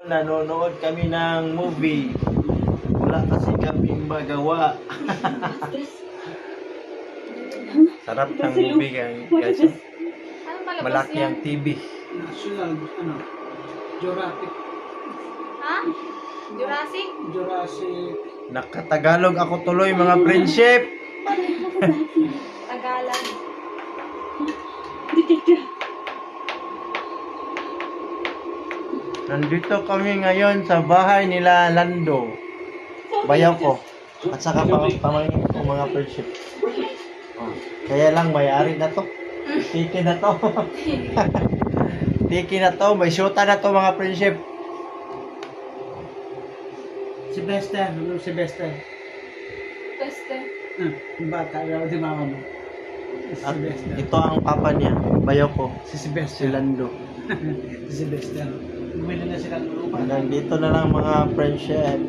Nanonood kami ng movie. Wala kasi kaming magawa. Sarap ng movie guys. Malaki ang TV. National, Jurassic. Ha? Jurassic? Jurassic. Nakatagalog ako tuloy mga friendship. Tagalan. Nandito kami ngayon sa bahay nila Lando. Bayaw ko. At saka pamangkin ko mga friendship. Oh, kaya lang may-ari na to. Tiki na to. Tiki na to. May syuta na to mga friendship. Si Bester. Ano si Bester? Teste. Yung bata. Yung mama mo. At Si Bester. ito ang papa niya. Bayaw ko. Si Si Bester. Lando. Si Bester. Bumili na sila ng lupa. Hanggang dito na lang mga friendship.